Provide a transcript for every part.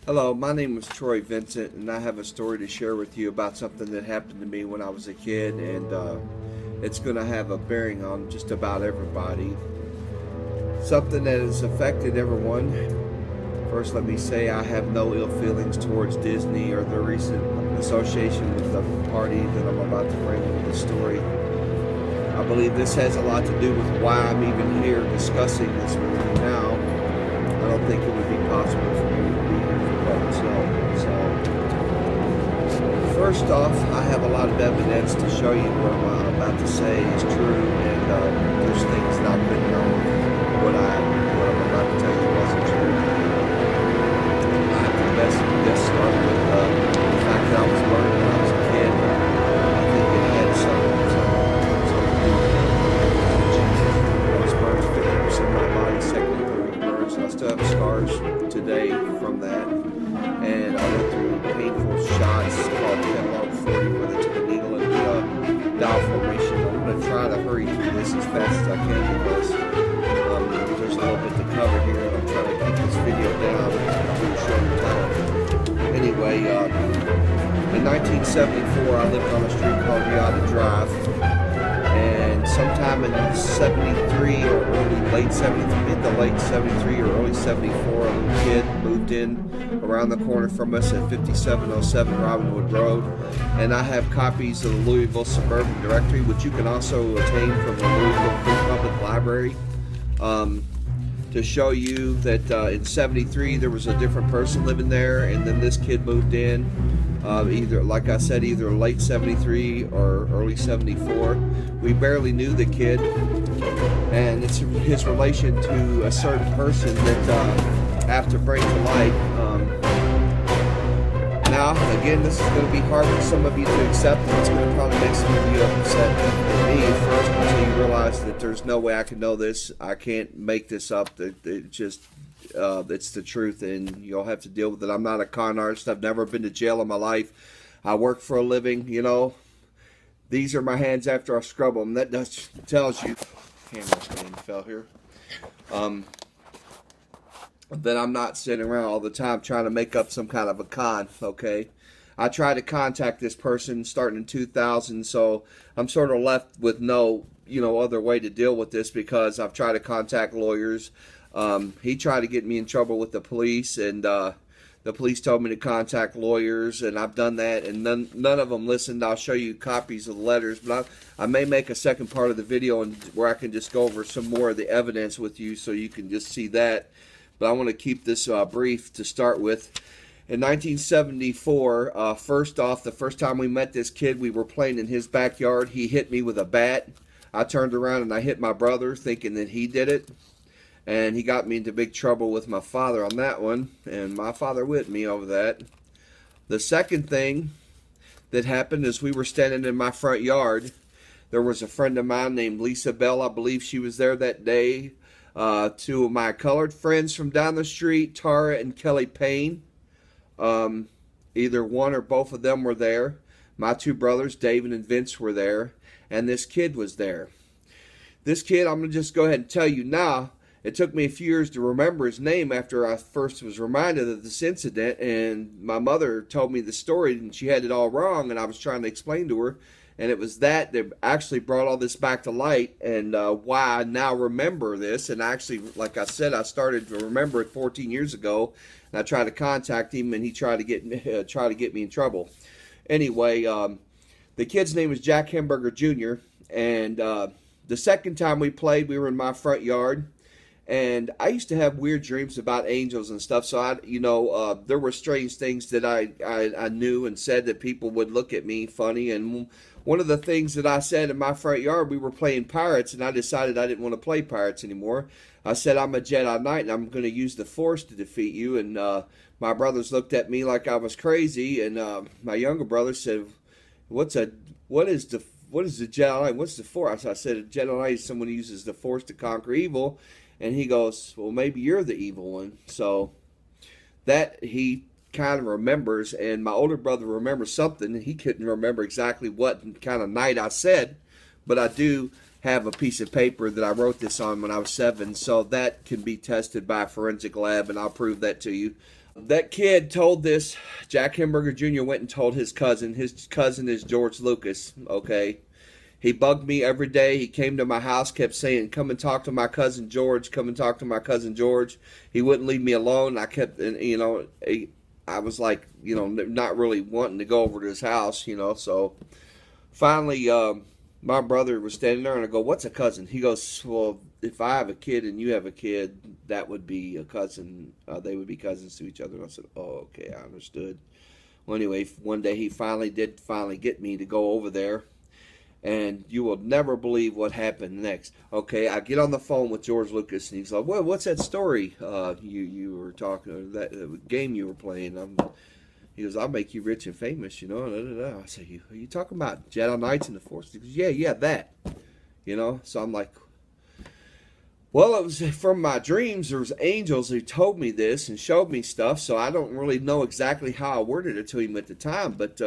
Hello, my name is Troy Vincent, and I have a story to share with you about something that happened to me when I was a kid, and it's going to have a bearing on just about everybody. Something that has affected everyone. First, let me say I have no ill feelings towards Disney or the recent association with the party that I'm about to bring into the story. I believe this has a lot to do with why I'm even here discussing this with you now. I don't think it would be possible for me to be here for quite so. First off, I have a lot of evidence to show you what I'm about to say is true, and there's things that I couldn't know what I'm about to tell you wasn't true. I have to best start with the fact that I was burned when I was a kid. I think it had something to do with it. I was burned 50% of my body, second and third burns, and I still have scars today from that. And I went through painful shots called 10-40 where they took a needle into the dial formation. I'm going to try to hurry through this as fast as I can because there's a little bit to cover here, and I'm trying to keep this video down to a shorter time. Anyway, in 1974, I lived on a street called Riata Drive, and sometime in 73 or late 73 or early 74, a little kid moved in around the corner from us at 5707 Robinwood Road, and I have copies of the Louisville Suburban Directory, which you can also obtain from the Louisville Free Public Library, to show you that in 73 there was a different person living there, and then this kid moved in either, like I said, either late 73 or early 74. We barely knew the kid, and it's his relation to a certain person that I have to bring to light. Now, again, this is going to be hard for some of you to accept, and it's going to probably make some of you upset at me first until you realize that there's no way I can know this. I can't make this up. It just, it's the truth, and you'll have to deal with it. I'm not a con artist. I've never been to jail in my life. I work for a living, you know. These are my hands after I scrub them. That tells you, camera stand fell here, that I'm not sitting around all the time trying to make up some kind of a con, okay? I tried to contact this person starting in 2000, so I'm sort of left with no, other way to deal with this because I've tried to contact lawyers. He tried to get me in trouble with the police, and the police told me to contact lawyers, and I've done that, and none of them listened. I'll show you copies of the letters, but I may make a second part of the video where I can just go over some more of the evidence with you so you can just see that. But I want to keep this brief to start with. In 1974, first off, the first time we met this kid, we were playing in his backyard. He hit me with a bat. I turned around and I hit my brother thinking that he did it. And he got me into big trouble with my father on that one. And my father whipped me over that. The second thing that happened is we were standing in my front yard. There was a friend of mine named Lisa Bell. I believe she was there that day. Two of my colored friends from down the street, Tara and Kelly Payne. Either one or both of them were there. My two brothers, David and Vince, were there. And this kid was there. This kid, I'm going to just go ahead and tell you now, it took me a few years to remember his name after I first was reminded of this incident. And my mother told me the story, and she had it all wrong, and I was trying to explain to her. And it was that actually brought all this back to light, and why I now remember this. And actually, like I said, I started to remember it 14 years ago. And I tried to contact him, and he tried to get me in trouble. Anyway, the kid's name was Jack Hamburger Jr. And the second time we played, we were in my front yard. And I used to have weird dreams about angels and stuff. So there were strange things that I knew and said that people would look at me funny. And one of the things that I said in my front yard, we were playing pirates, and I decided I didn't want to play pirates anymore. I said, I'm a Jedi Knight, and I'm going to use the Force to defeat you. And my brothers looked at me like I was crazy, and my younger brother said, what is the Jedi Knight? What's the Force? I said, a Jedi Knight is someone who uses the Force to conquer evil. And he goes, well, maybe you're the evil one. So that he kind of remembers, and my older brother remembers something, and he couldn't remember exactly what kind of night I said, but I do have a piece of paper that I wrote this on when I was 7, so that can be tested by a forensic lab, and I'll prove that to you. That kid told this, Jack Hamburger Jr. went and told his cousin. His cousin is George Lucas, okay? He bugged me every day. He came to my house, kept saying, come and talk to my cousin George, come and talk to my cousin George. He wouldn't leave me alone. I kept, I was like, not really wanting to go over to his house, so finally, my brother was standing there, and I go, what's a cousin? He goes, well, if I have a kid and you have a kid, that would be a cousin. They would be cousins to each other. And I said, oh, okay, I understood. Well, anyway, one day he finally did get me to go over there, and you will never believe what happened next. Okay, I get on the phone with George Lucas, and he's like, well, what's that story you were talking, that game you were playing? He goes, I'll make you rich and famous, I say, are you talking about Jedi Knights in the Force? He goes, yeah, that. So I'm like, well, it was from my dreams. There was angels who told me this and showed me stuff, so I don't really know exactly how I worded it to him at the time, but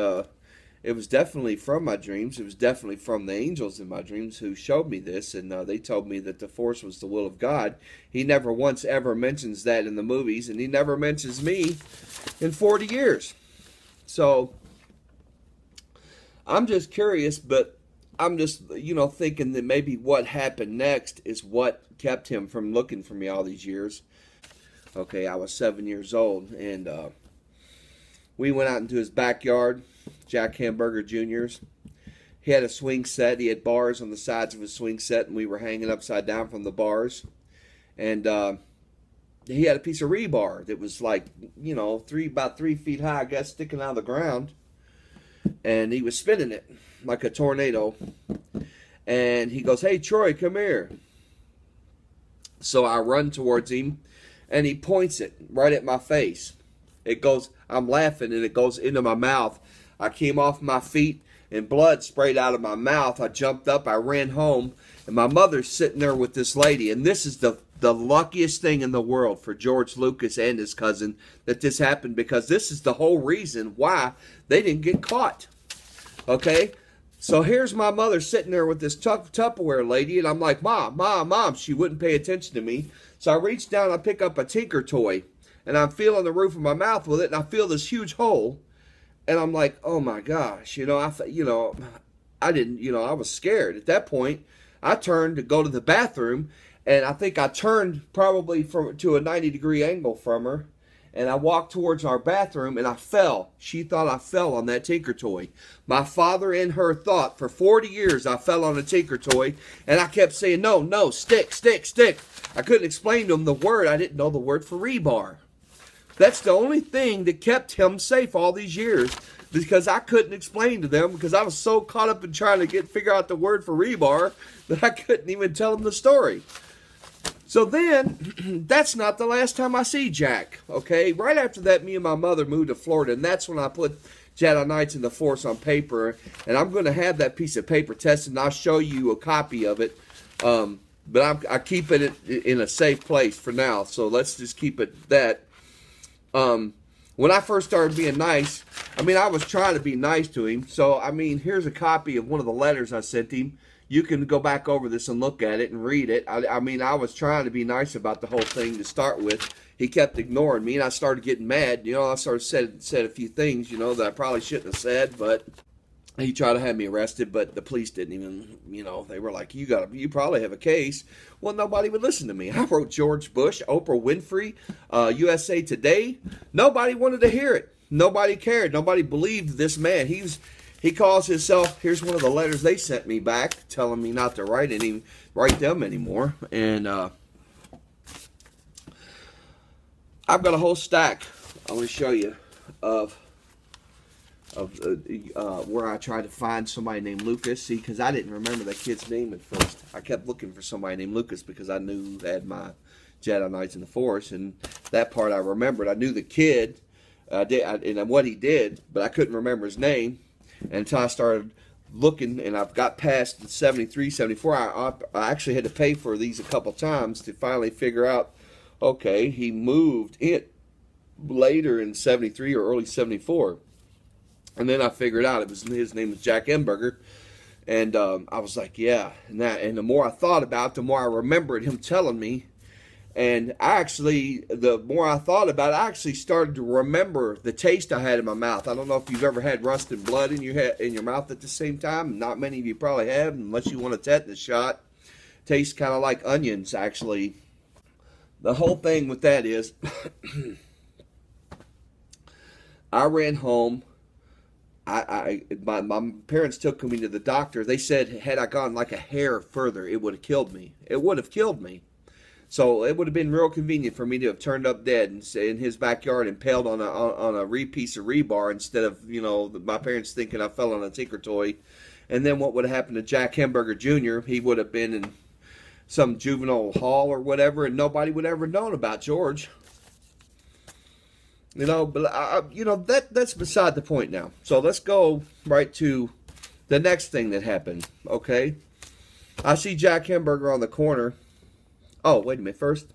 it was definitely from my dreams. It was definitely from the angels in my dreams who showed me this, and they told me that the Force was the will of God. He never once ever mentions that in the movies, and he never mentions me in 40 years. So, I'm just curious, but I'm just, thinking that maybe what happened next is what kept him from looking for me all these years. Okay, I was 7 years old, and we went out into his backyard, Jack Hamburger Jr.'s. He had a swing set. He had bars on the sides of his swing set, and we were hanging upside down from the bars. And he had a piece of rebar that was like, about 3 feet high, I guess, sticking out of the ground. And he was spinning it like a tornado. And he goes, hey, Troy, come here. So I run towards him, and he points it right at my face. It goes, I'm laughing, and it goes into my mouth. I came off my feet, and blood sprayed out of my mouth. I jumped up, I ran home, and my mother's sitting there with this lady. And this is the luckiest thing in the world for George Lucas and his cousin that this happened, because this is the whole reason why they didn't get caught. Okay? So here's my mother sitting there with this Tupperware lady, and I'm like, Mom. She wouldn't pay attention to me. So I reach down, I pick up a Tinker toy, and I'm feeling the roof of my mouth with it, and I feel this huge hole. And I'm like, oh my gosh, I didn't, I was scared. At that point, I turned to go to the bathroom, and I think I turned probably to a 90-degree angle from her, and I walked towards our bathroom, and I fell. She thought I fell on that Tinker toy. My father and her thought for 40 years I fell on a Tinker toy, and I kept saying, no, stick. I couldn't explain to him the word. I didn't know the word for rebar. That's the only thing that kept him safe all these years, because I couldn't explain to them, because I was so caught up in trying to figure out the word for rebar that I couldn't even tell him the story. So then, that's not the last time I see Jack, okay? Right after that, me and my mother moved to Florida, and that's when I put Jedi Knights in the Force on paper, and I'm going to have that piece of paper tested, and I'll show you a copy of it, but I keep it in a safe place for now, so let's just keep it that. When I first started being nice, I was trying to be nice to him, so, here's a copy of one of the letters I sent him. You can go back over this and look at it and read it. I was trying to be nice about the whole thing to start with. He kept ignoring me, and I started getting mad. I started said a few things, that I probably shouldn't have said, but he tried to have me arrested, but the police didn't even, they were like, you probably have a case. Well, nobody would listen to me. I wrote George Bush, Oprah Winfrey, USA Today. Nobody wanted to hear it. Nobody cared. Nobody believed this man. He calls himself, here's one of the letters they sent me back, telling me not to write them anymore. And I've got a whole stack, I'm going to show you, of where I tried to find somebody named Lucas. See, because I didn't remember that kid's name at first. I kept looking for somebody named Lucas because I knew they had my Jedi Knights in the Force, and that part I remembered. I knew the kid, and what he did, but I couldn't remember his name. Until I started looking, and I've got past 73, 74. I actually had to pay for these a couple times to finally figure out, okay, he moved it later in 73 or early 74. And then I figured out his name was Jack Hamburger. And I was like, yeah. And the more I thought about it, the more I remembered him telling me And I actually, the more I thought about it, I actually started to remember the taste I had in my mouth. I don't know if you've ever had rust and blood in your head, in your mouth at the same time. Not many of you probably have, unless you want a tetanus shot. Tastes kind of like onions, actually. The whole thing with that is, I ran home. My parents took me to the doctor. They said, had I gone like a hair further, it would have killed me. It would have killed me. So it would have been real convenient for me to have turned up dead in his backyard, impaled on a piece of rebar, instead of, you know, my parents thinking I fell on a tinker toy. And then what would have happened to Jack Hamburger Jr.? He would have been in some juvenile hall or whatever, and nobody would ever known about George. You know, but you know, that's beside the point now. So let's go right to the next thing that happened. Okay, I see Jack Hamburger on the corner. Oh, wait a minute. First,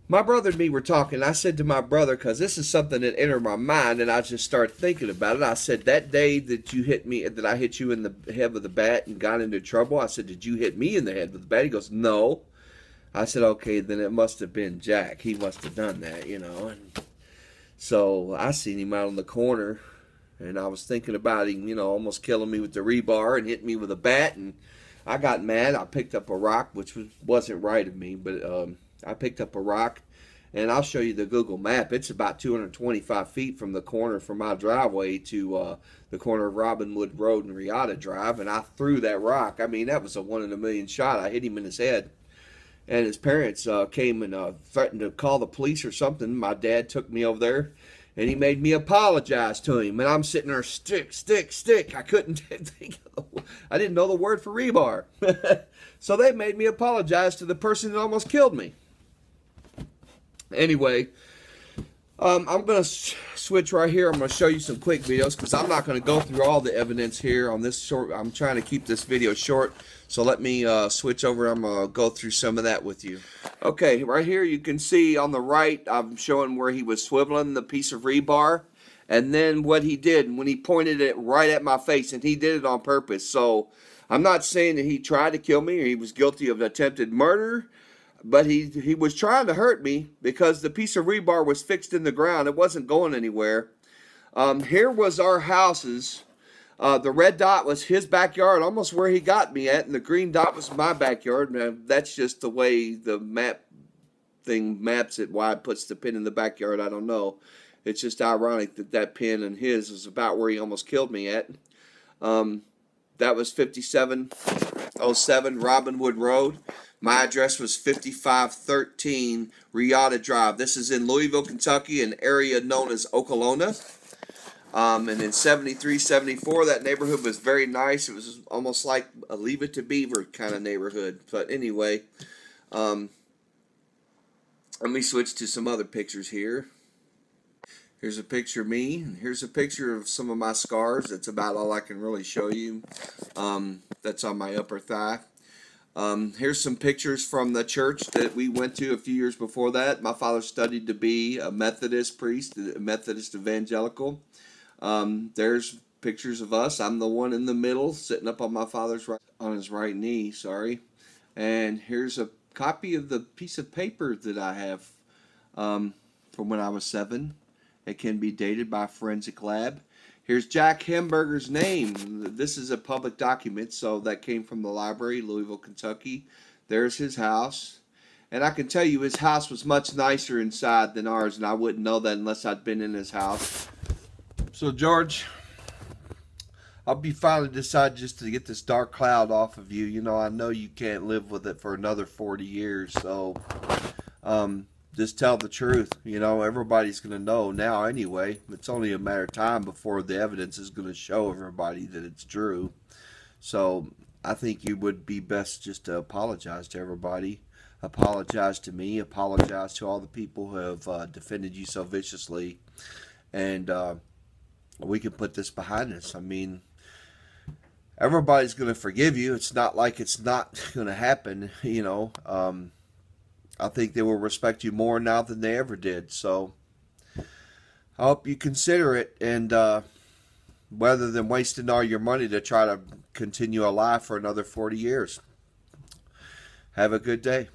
my brother and me were talking. I said to my brother, because this is something that entered my mind, and I just started thinking about it. I said, that day that you hit me, that I hit you in the head with a bat and got into trouble, I said, did you hit me in the head with a bat? He goes, no. I said, okay, then it must have been Jack. He must have done that, you know. And so I seen him out on the corner, and I was thinking about him, you know, almost killing me with the rebar and hitting me with a bat, and I got mad. I picked up a rock, which wasn't right of me, but I picked up a rock, and I'll show you the Google map. It's about 225 feet from the corner from my driveway to the corner of Robinwood Road and Riata Drive, and I threw that rock. I mean, that was a 1 in a million shot. I hit him in his head, and his parents came and threatened to call the police or something. My dad took me over there, and he made me apologize to him. And I'm sitting there, stick. I couldn't think of I didn't know the word for rebar. So they made me apologize to the person that almost killed me. Anyway, I'm going to switch right here. I'm going to show you some quick videos, because I'm not going to go through all the evidence here on this short. I'm trying to keep this video short. So let me switch over. I'm going to go through some of that with you. Okay, right here you can see on the right, I'm showing where he was swiveling the piece of rebar. And then what he did when he pointed it right at my face, and he did it on purpose. So I'm not saying that he tried to kill me or he was guilty of attempted murder, but he was trying to hurt me, because the piece of rebar was fixed in the ground. It wasn't going anywhere. Here was our houses. The red dot was his backyard, almost where he got me at, and the green dot was my backyard. Now, that's just the way the map thing maps it, why it puts the pin in the backyard, I don't know. It's just ironic that that pin and his is about where he almost killed me at. That was 5707 Robinwood Road. My address was 5513 Riata Drive. This is in Louisville, Kentucky, an area known as Okolona. And in 73, 74, that neighborhood was very nice. It was almost like a Leave It to Beaver kind of neighborhood. But anyway, let me switch to some other pictures here. Here's a picture of me, and here's a picture of some of my scars. That's about all I can really show you. That's on my upper thigh. Here's some pictures from the church that we went to a few years before that. My father studied to be a Methodist priest, a Methodist evangelical. There's pictures of us. I'm the one in the middle, sitting up on my father's on his right knee. Sorry. And here's a copy of the piece of paper that I have from when I was 7. It can be dated by a forensic lab. Here's Jack Hamburger's name. This is a public document, so that came from the library, Louisville, Kentucky. There's his house. And I can tell you his house was much nicer inside than ours, and I wouldn't know that unless I'd been in his house. So, George, I'll be finally decided just to get this dark cloud off of you. You know, I know you can't live with it for another 40 years, so just tell the truth. You know, everybody's going to know now anyway. It's only a matter of time before the evidence is going to show everybody that it's true. So I think you would be best just to apologize to everybody. Apologize to me. Apologize to all the people who have defended you so viciously. And we can put this behind us. I mean, everybody's going to forgive you. It's not like it's not going to happen, you know. I think they will respect you more now than they ever did. So I hope you consider it, and rather than wasting all your money to try to continue alive for another 40 years. Have a good day.